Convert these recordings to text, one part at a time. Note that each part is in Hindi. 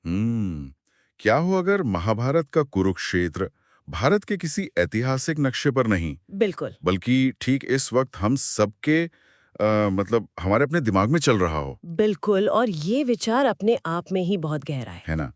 क्या हो अगर महाभारत का कुरुक्षेत्र भारत के किसी ऐतिहासिक नक्शे पर नहीं, बिल्कुल। बल्कि ठीक इस वक्त हम सबके मतलब हमारे अपने दिमाग में चल रहा हो, बिल्कुल, और ये विचार अपने आप में ही बहुत गहरा है। है ना?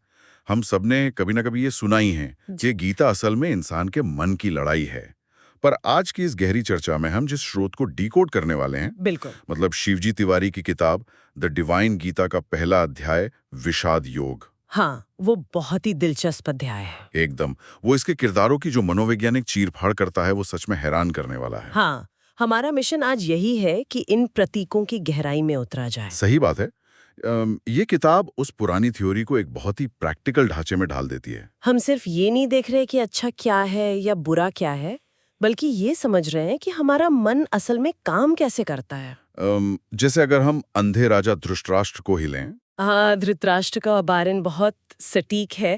हम सबने कभी ना कभी ये सुना ही है जी। कि गीता असल में इंसान के मन की लड़ाई है। पर आज की इस गहरी चर्चा में हम जिस स्रोत को डिकोड करने वाले हैं, बिल्कुल। मतलब शिवजी तिवारी की किताब द डिवाइन गीता का पहला अध्याय विषाद योग। हाँ, वो बहुत ही दिलचस्प अध्याय है। एकदम, वो इसके किरदारों की जो मनोवैज्ञानिक चीर-फाड़ करता है, वो सच में हैरान करने वाला है। हाँ, हमारा मिशन आज यही है कि इन प्रतीकों की गहराई में उतरा जाए। सही बात है। ये किताब उस पुरानी थ्योरी को एक बहुत ही प्रैक्टिकल ढांचे में ढाल देती है। हम सिर्फ ये नहीं देख रहे कि अच्छा क्या है या बुरा क्या है, बल्कि ये समझ रहे हैं कि हमारा मन असल में काम कैसे करता है। जैसे अगर हम अंधे राजा धृतराष्ट्र को ही लें। हाँ, धृतराष्ट्र का उदाहरण बहुत सटीक है।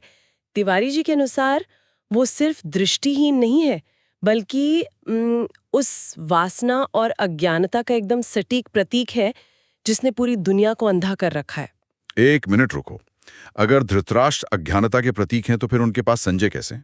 तिवारी जी के अनुसार वो सिर्फ दृष्टिहीन नहीं है, बल्कि उस वासना और अज्ञानता का एकदम सटीक प्रतीक है जिसने पूरी दुनिया को अंधा कर रखा है। एक मिनट रुको, अगर धृतराष्ट्र अज्ञानता के प्रतीक हैं तो फिर उनके पास संजय कैसे?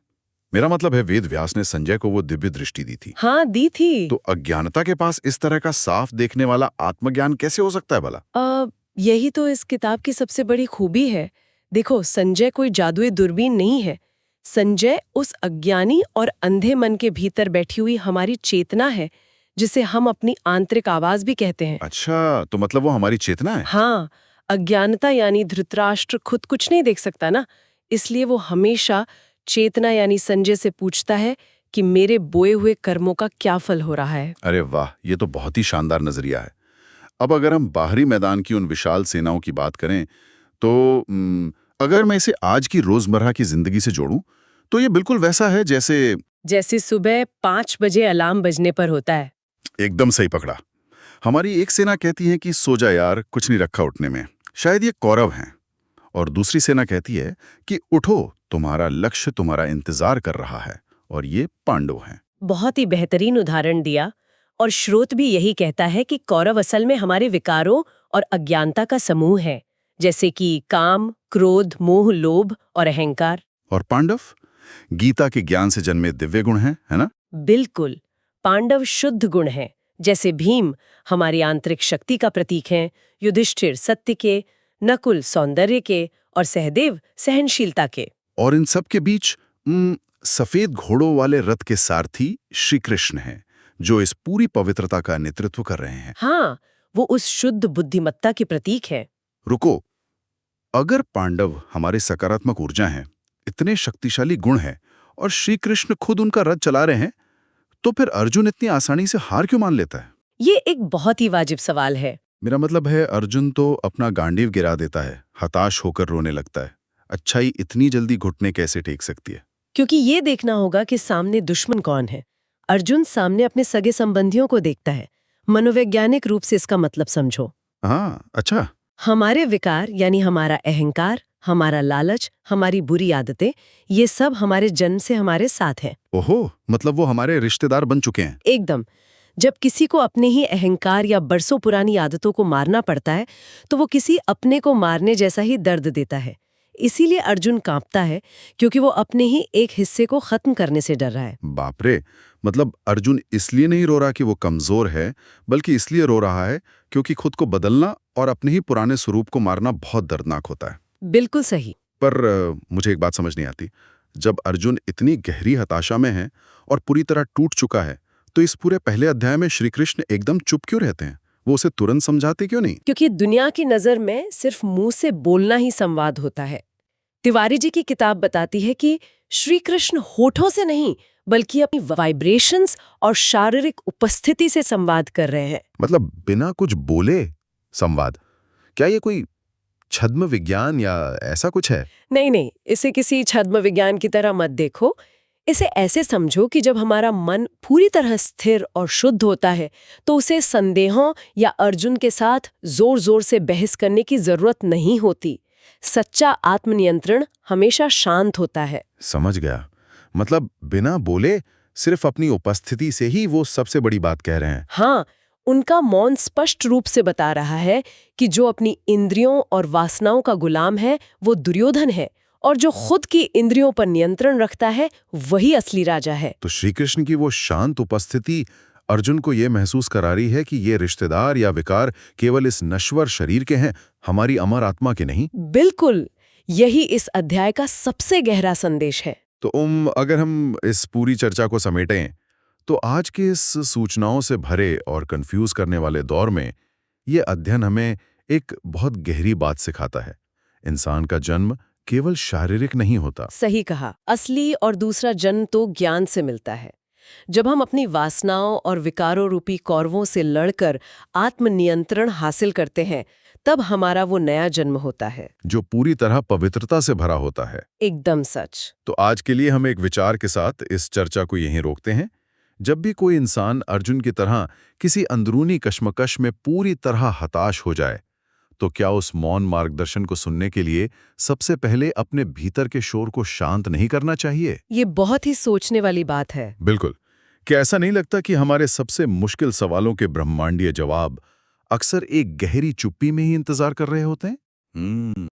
मेरा मतलब है वेद व्यास ने संजय को वो दिव्य दृष्टि दी थी, हाँ, दी थी। तो अज्ञानता के पास इस तरह का साफ देखने वाला आत्मज्ञान कैसे हो सकता है भला? यही तो इस किताब की सबसे बड़ी खूबी है। देखो, संजय कोई जादुई दूरबीन नहीं है। संजय उस अज्ञानी और अंधे मन के भीतर बैठी हुई हमारी चेतना है, जिसे हम अपनी आंतरिक आवाज भी कहते हैं। अच्छा, तो मतलब वो हमारी चेतना है। हाँ, अज्ञानता यानी धृतराष्ट्र खुद कुछ नहीं देख सकता ना, इसलिए वो हमेशा चेतना यानी संजय से पूछता है कि मेरे बोए हुए कर्मों का क्या फल हो रहा है। अरे वाह, ये तो बहुत ही शानदार नजरिया है। अब अगर हम बाहरी मैदान की उन विशाल सेनाओं की बात करें, तो अगर मैं इसे आज की रोजमर्रा की जिंदगी से जोड़ूं, तो ये बिल्कुल वैसा है जैसे सुबह 5 बजे अलार्म बजने पर होता है। एकदम सही पकड़ा। हमारी एक सेना कहती है कि सो जा यार, कुछ नहीं रखा उठने में, शायद ये कौरव हैं। और दूसरी सेना कहती है कि उठो, तुम्हारा लक्ष्य तुम्हारा इंतजार कर रहा है, और ये पांडव हैं। बहुत ही बेहतरीन उदाहरण दिया। और स्रोत भी यही कहता है कि कौरव असल में हमारे विकारों और अज्ञानता का समूह है, जैसे कि काम, क्रोध, मोह, लोभ और अहंकार। और पांडव गीता के ज्ञान से जन्मे दिव्य गुण हैं, है ना? बिल्कुल, पांडव शुद्ध गुण हैं। जैसे भीम हमारी आंतरिक शक्ति का प्रतीक हैं, युधिष्ठिर सत्य के, नकुल सौंदर्य के और सहदेव सहनशीलता के। और इन सब के बीच सफेद घोड़ों वाले रथ के सारथी श्री कृष्ण हैं, जो इस पूरी पवित्रता का नेतृत्व कर रहे हैं। हाँ, वो उस शुद्ध बुद्धिमत्ता के प्रतीक है। रुको, अगर पांडव हमारे सकारात्मक ऊर्जा हैं, इतने शक्तिशाली गुण हैं, और श्री कृष्ण खुद उनका रथ चला रहे हैं, तो फिर अर्जुन इतनी आसानी से हार क्यों मान लेता है? ये एक बहुत ही वाजिब सवाल है। मेरा मतलब है, अर्जुन तो अपना गांडीव गिरा देता है, हताश होकर रोने लगता है। अच्छाई इतनी जल्दी घुटने कैसे टेक सकती है? क्योंकि ये देखना होगा कि सामने दुश्मन कौन है। अर्जुन सामने अपने सगे संबंधियों को देखता है। मनोवैज्ञानिक रूप से इसका मतलब समझो। हाँ, अच्छा। हमारे विकार यानी हमारा अहंकार, हमारा लालच, हमारी बुरी आदतें, ये सब हमारे जन्म से हमारे साथ हैं। ओहो, मतलब वो हमारे रिश्तेदार बन चुके हैं। एकदम। जब किसी को अपने ही अहंकार या बरसों पुरानी आदतों को मारना पड़ता है, तो वो किसी अपने को मारने जैसा ही दर्द देता है। इसीलिए अर्जुन कांपता है, क्योंकि वो अपने ही एक हिस्से को खत्म करने से डर रहा है। बाप रे, मतलब अर्जुन इसलिए नहीं रो रहा कि वो कमजोर है, बल्कि इसलिए रो रहा है क्योंकि खुद को बदलना और अपने ही पुराने स्वरूप को मारना बहुत दर्दनाक होता है। बिल्कुल सही। पर मुझे एक बात समझ नहीं आती, जब अर्जुन इतनी गहरी हताशा में है और पूरी तरह टूट चुका है, तो इस पूरे पहले अध्याय में श्री कृष्ण एकदम चुप क्यों रहते हैं? वो उसे तुरंत समझाते क्यों नहीं? क्योंकि दुनिया की नजर में सिर्फ मुंह से बोलना ही संवाद होता है। तिवारी जी की किताब बताती है कि श्री कृष्ण होठों से नहीं, बल्कि अपनी वाइब्रेशंस और शारीरिक उपस्थिति से संवाद कर रहे हैं। मतलब बिना कुछ बोले संवाद? क्या ये कोई छद्म विज्ञान या ऐसा कुछ है? नहीं नहीं, इसे किसी छद्म विज्ञान की तरह मत देखो। इसे ऐसे समझो कि जब हमारा मन पूरी तरह स्थिर और शुद्ध होता है, तो उसे संदेहों या अर्जुन के साथ जोर जोर से बहस करने की जरूरत नहीं होती। सच्चा आत्मनियंत्रण हमेशा शांत होता है। समझ गया। मतलब बिना बोले सिर्फ अपनी उपस्थिति से ही वो सबसे बड़ी बात कह रहे हैं। हाँ, उनका मौन स्पष्ट रूप से बता रहा है कि जो अपनी इंद्रियों और वासनाओं का गुलाम है वो दुर्योधन है, और जो खुद की इंद्रियों पर नियंत्रण रखता है वही असली राजा है। तो श्री कृष्ण की वो शांत उपस्थिति अर्जुन को ये महसूस करा रही है कि ये रिश्तेदार या विकार केवल इस नश्वर शरीर के हैं, हमारी अमर आत्मा के नहीं। बिल्कुल, यही इस अध्याय का सबसे गहरा संदेश है। तो अगर हम इस पूरी चर्चा को समेटें तो आज के इस सूचनाओं से भरे और कंफ्यूज करने वाले दौर में ये अध्ययन हमें एक बहुत गहरी बात सिखाता है। इंसान का जन्म केवल शारीरिक नहीं होता। सही कहा, असली और दूसरा जन्म तो ज्ञान से मिलता है। जब हम अपनी वासनाओं और विकारों रूपी कौरवों से लड़कर आत्मनियंत्रण हासिल करते हैं, तब हमारा वो नया जन्म होता है, जो पूरी तरह पवित्रता से भरा होता है। एकदम सच। तो आज के लिए हम एक विचार के साथ इस चर्चा को यहीं रोकते हैं। जब भी कोई इंसान अर्जुन की तरह किसी अंदरूनी कश्मकश में पूरी तरह हताश हो जाए, तो क्या उस मौन मार्गदर्शन को सुनने के लिए सबसे पहले अपने भीतर के शोर को शांत नहीं करना चाहिए? ये बहुत ही सोचने वाली बात है। बिल्कुल। क्या ऐसा नहीं लगता कि हमारे सबसे मुश्किल सवालों के ब्रह्मांडीय जवाब अक्सर एक गहरी चुप्पी में ही इंतजार कर रहे होते हैं?